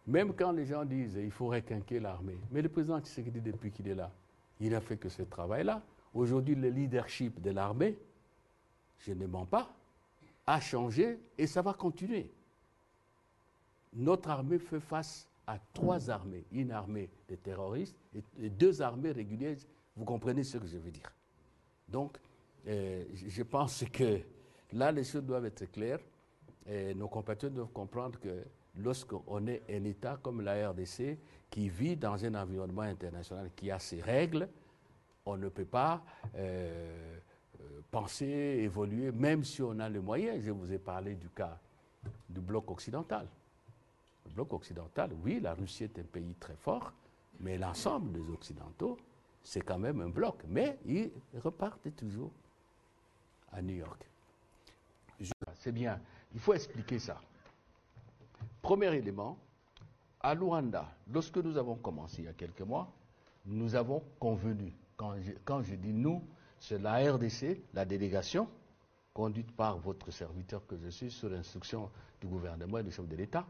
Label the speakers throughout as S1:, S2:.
S1: Même quand les gens disent qu'il faut requinquer l'armée, mais le président Tshisekedi, depuis qu'il est là, il n'a fait que ce travail-là. Aujourd'hui, le leadership de l'armée, je ne mens pas, a changé et ça va continuer. Notre armée fait face à 3 armées. Une armée de terroristes et 2 armées régulières. Vous comprenez ce que je veux dire. Donc, je pense que là, les choses doivent être claires. Et nos compatriotes doivent comprendre que lorsqu'on est un État comme la RDC, qui vit dans un environnement international qui a ses règles, on ne peut pas penser, évoluer, même si on a les moyens. Je vous ai parlé du cas du bloc occidental. Le bloc occidental, oui, la Russie est un pays très fort, mais l'ensemble des Occidentaux, c'est quand même un bloc. Mais ils repartent toujours à New York. C'est bien, il faut expliquer ça. Premier élément, à Luanda, lorsque nous avons commencé il y a quelques mois, nous avons convenu, quand je dis nous, c'est la RDC, la délégation, conduite par votre serviteur que je suis, sur instruction du gouvernement et du chef de l'État,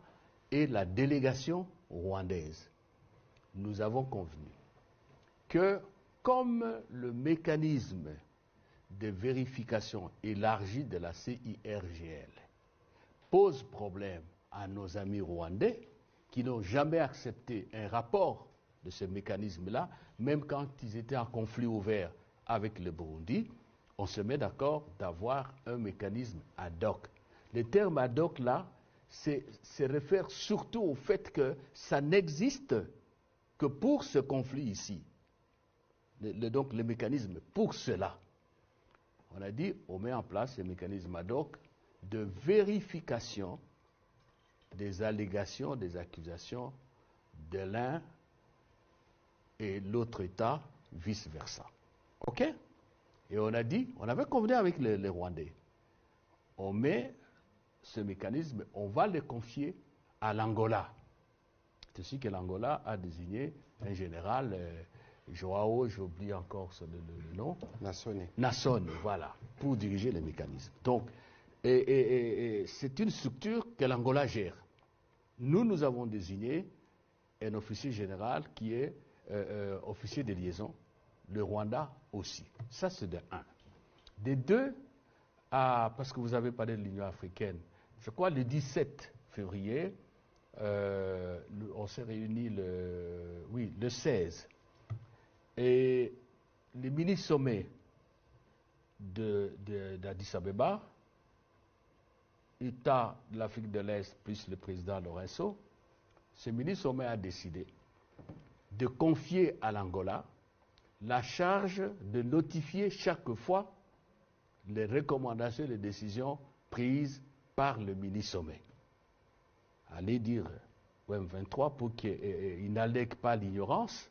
S1: et la délégation rwandaise. Nous avons convenu que, comme le mécanisme de vérification élargie de la CIRGL pose problème à nos amis rwandais qui n'ont jamais accepté un rapport de ce mécanisme-là, même quand ils étaient en conflit ouvert avec le Burundi, on se met d'accord d'avoir un mécanisme ad hoc. Le terme ad hoc là se réfère surtout au fait que ça n'existe que pour ce conflit ici. Donc le mécanisme pour cela. On a dit, on met en place ce mécanisme ad hoc de vérification des allégations, des accusations de l'un et l'autre État, vice-versa. OK? Et on a dit, on avait convenu avec les Rwandais, on met ce mécanisme, on va le confier à l'Angola. C'est ainsi que l'Angola a désigné un général, Joao, j'oublie encore le nom. Nassone, voilà, pour diriger le mécanisme. Donc, c'est une structure que l'Angola gère. Nous avons désigné un officier général qui est officier de liaison, le Rwanda aussi. Ça, c'est de 1. Des 2, parce que vous avez parlé de l'Union africaine, je crois le 17 février, on s'est réunis le 16. Et le mini-sommet d'Addis Abeba, État de l'Afrique de l'Est plus le président Lourenço, ce mini-sommet a décidé de confier à l'Angola la charge de notifier chaque fois les recommandations et les décisions prises par le mini-sommet. Allez dire au M23 pour qu'il n'allègue pas l'ignorance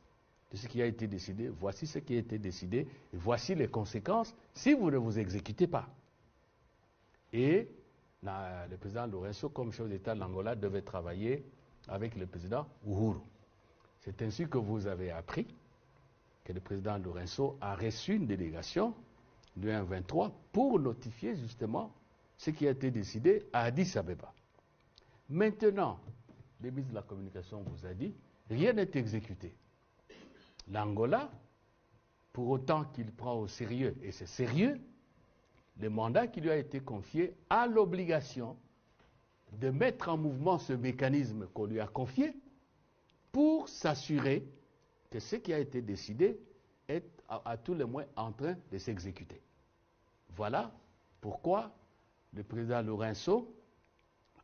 S1: de ce qui a été décidé. Voici ce qui a été décidé et voici les conséquences si vous ne vous exécutez pas. Et le président Lourenço, comme chef d'État de l'Angola, devait travailler avec le président Uhuru. C'est ainsi que vous avez appris que le président Lourenço a reçu une délégation du M23 pour notifier justement ce qui a été décidé à Addis Abeba. Maintenant, le ministre de la Communication vous a dit, rien n'est exécuté. L'Angola, pour autant qu'il prend au sérieux, et c'est sérieux, le mandat qui lui a été confié a l'obligation de mettre en mouvement ce mécanisme qu'on lui a confié pour s'assurer que ce qui a été décidé est à tous les moins en train de s'exécuter. Voilà pourquoi le président Lourenço,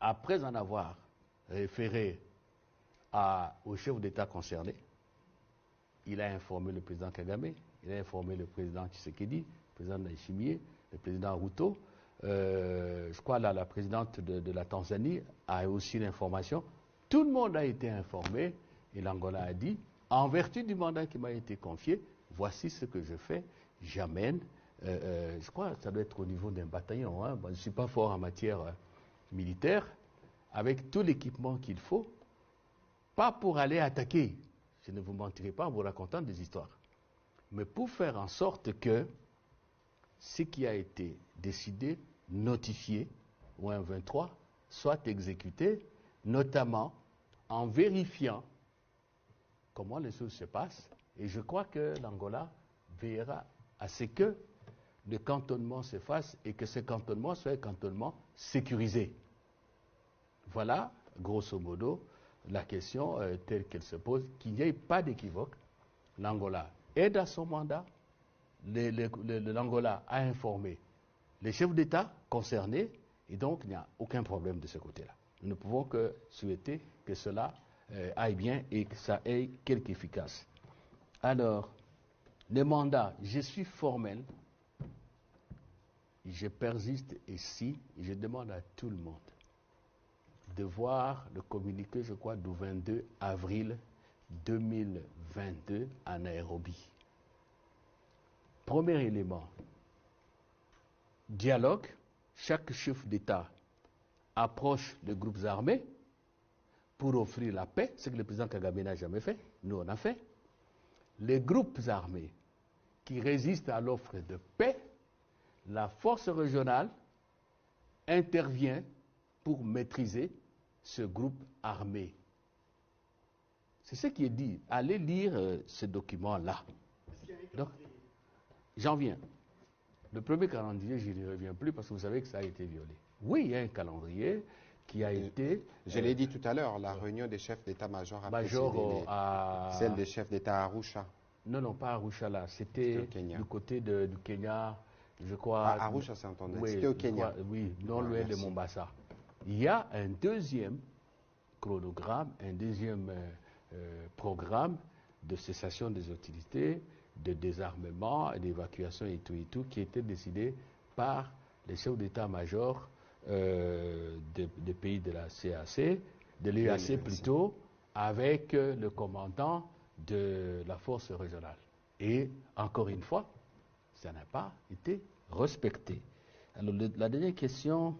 S1: après en avoir référé au chef d'État concerné, il a informé le président Kagame, il a informé le président Tshisekedi, le président Ndayishimiye, le président Ruto, je crois la présidente de la Tanzanie a aussi l'information. Tout le monde a été informé et l'Angola a dit, en vertu du mandat qui m'a été confié, voici ce que je fais, j'amène, je crois que ça doit être au niveau d'un bataillon, hein. Bon, je ne suis pas fort en matière militaire, avec tout l'équipement qu'il faut, pas pour aller attaquer, je ne vous mentirai pas en vous racontant des histoires, mais pour faire en sorte que ce qui a été décidé, notifié, au M23, soit exécuté, notamment en vérifiant comment les choses se passent. Et je crois que l'Angola veillera à ce que le cantonnement se fasse et que ce cantonnement soit un cantonnement sécurisé. Voilà, grosso modo, la question telle qu'elle se pose, qu'il n'y ait pas d'équivoque. L'Angola est dans son mandat. L'Angola a informé les chefs d'État concernés et donc il n'y a aucun problème de ce côté-là. Nous ne pouvons que souhaiter que cela aille bien et que ça ait quelque efficace. Alors, le mandat, je suis formel, je persiste ici, et je demande à tout le monde de voir le communiqué, je crois, du 22 avril 2022 à Nairobi. Premier élément, dialogue, chaque chef d'État approche les groupes armés pour offrir la paix, ce que le président Kagame n'a jamais fait, nous on a fait. Les groupes armés qui résistent à l'offre de paix, la force régionale intervient pour maîtriser ce groupe armé. C'est ce qui est dit. Allez lire ce document-là. Donc, j'en viens. Le premier calendrier, je n'y reviens plus parce que vous savez que ça a été violé. Oui, il y a un calendrier qui a été...
S2: Je l'ai dit tout à l'heure, la réunion des chefs d'état-major a précédé celle des chefs d'État à Arusha.
S1: Non, pas à Arusha là. C'était du côté du Kenya, je crois.
S2: À Arusha, c'est entendu.
S1: Oui,
S2: c'était au Kenya.
S1: Oui, non loin de Mombasa. Il y a un deuxième chronogramme, un deuxième programme de cessation des hostilités, de désarmement, d'évacuation et tout, qui était décidé par les chefs d'état-major des pays de la CAC, de l'UAC plutôt, avec le commandant de la force régionale. Et encore une fois, ça n'a pas été respecté. Alors la dernière question...